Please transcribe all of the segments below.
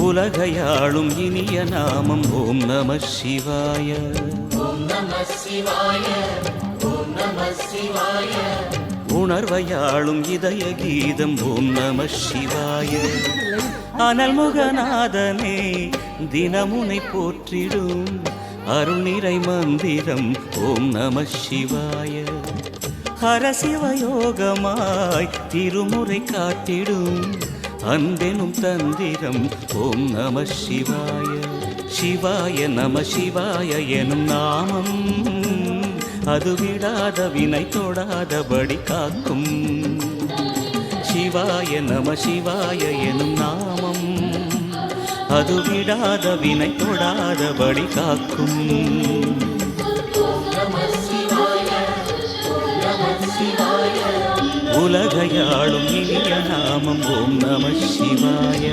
உலகையாளும் இனிய நாமம் ஓம் நம சிவாய. உணர்வையாளும் இதய கீதம் ஓம் நம சிவாய. அனல்முகநாதனே தினமுனை போற்றிடும் அருள்நிறை மந்திரம் ஓம் நம சிவாய. ஹரசிவயோகமாய் திருமுறை காட்டிடும் அன்பெனும் தந்திரம் ஓம் நம சிவாய. சிவாய நம சிவாய எனும் நாமம் அது விடாத வினை தொடாதபடி காக்கும். சிவாய நம சிவாய எனும் நாமம் அது விடாத வினை தொடாதபடி காக்கும். உலகையாளும் இனிய நாமம் ஓம் நம சிவாய.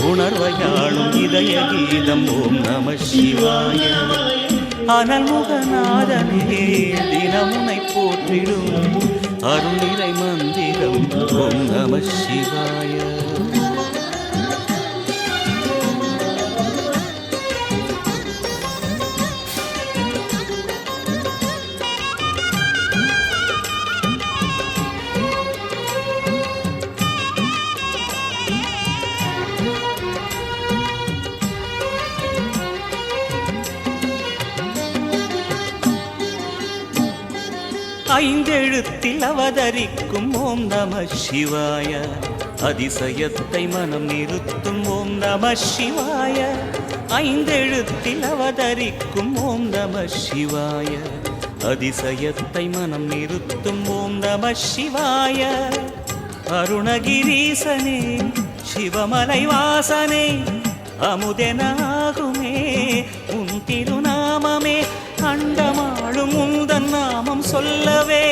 உணர்வையாளும் இதய கீதம் ஓம் நம சிவாய. அனல்முகநாதனே தினமுனை போற்றிடும் அருள்நிறை மந்திரம் ஓம் நம சிவாய. ஐந்தெழுத்தில் அவதரிக்கும் ஓம் நம சிவாய. அதிசயத்தை மனம் நிறுத்தும் ஓம் நம சிவாய. ஐந்தெழுத்தில் அவதரிக்கும் ஓம் நம சிவாய. அதிசயத்தை மனம் நிறுத்தும் ஓம் நம சிவாய. அருணகிரீசனே சிவமலை வாசனே அமுதனாகுமே உன் திருநாமமே. அண்டமாளும் உந்தன் நாமம் சொல்லவே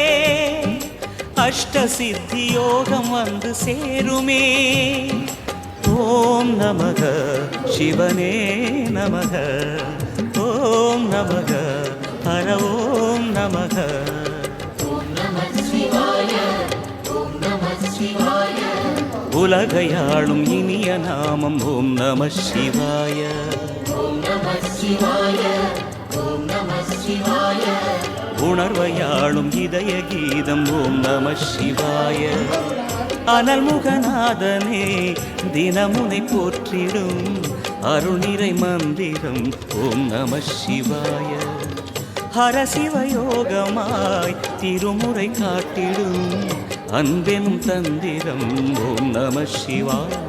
அஷ்ட சித்தி யோகம் வந்து சேருமே. ஓம் நமக சிவனே நமக. ஓம் நமக ஹர ஓம் நமக. உலகையாளும் இனிய நாமம் ஓம் நம சிவாய. உணர்வையாளும் இதய கீதம் ஓம் நம சிவாய. அனல்முகநாதனே தினமுனை போற்றிடும் அருள்நிறை மந்திரம் ஓம் நம சிவாய. ஹரசிவயோகமாய் திருமுறை காட்டிடும் அன்பெனும் தந்திரம் ஓம் நம சிவாய.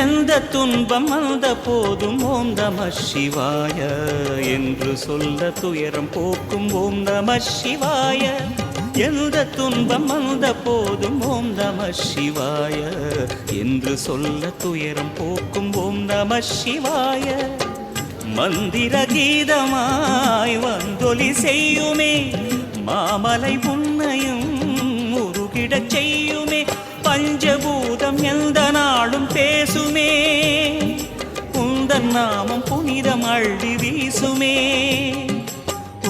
எந்த துன்பம் வந்த போதும் ஓம் நம சிவாய என்று சொல்ல துயரம் போக்கும் ஓம் நம சிவாய. எந்த துன்பம் வந்த போதும் ஓம் நம சிவாய என்று சொல்ல துயரம் போக்கும் ஓம் நம சிவாய. மந்திர கீதமாய் வந்தொலி செய்யுமே மாமலை உன்னையும் உருகிடச் செய்யுமே. பஞ்சபூதம் எந்த நாளும் பேசுமே உந்தன் நாமம் புனிதம் அள்ளி வீசுமே.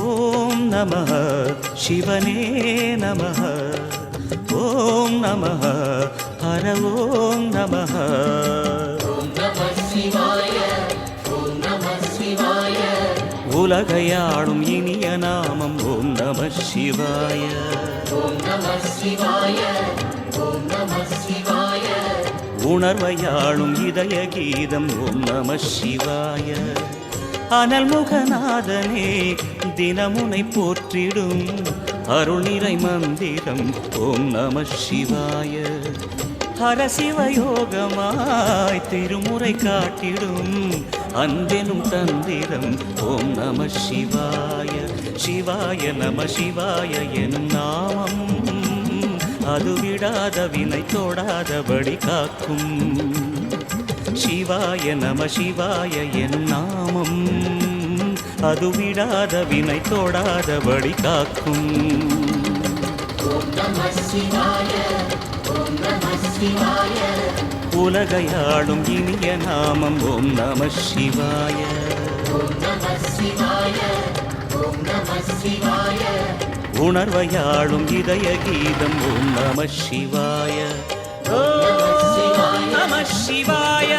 ஓம் நம சிவனே நம. ஓம் நம ஹர ஓம் நம. உலகையாளும் இனிய நாமம் ஓம் நம சிவாய. உணர்வையாளும் இதய கீதம் ஓம் நம சிவாய. அனல்முகநாதனே தினமுனை போற்றிடும் அருள்நிறை மந்திரம் ஓம் நம சிவாய. ஹரசிவயோகமாய் திருமுறை காட்டிடும் அன்பெனும் தந்திரம் ஓம் நம சிவாய. சிவாய நம சிவாய எனும் நாமம் அது விடாத வினை தொடாதபடி காக்கும். சிவாய நம சிவாய எனும் நாமம் அது விடாத வினை தொடாதபடி காக்கும். உலகையாளும் இனிய நாமம் ஓம் நம சிவாய. உணர்வையாளும் இதய கீதம் ஓம் நம சிவாய. ஓம் நம சிவாய.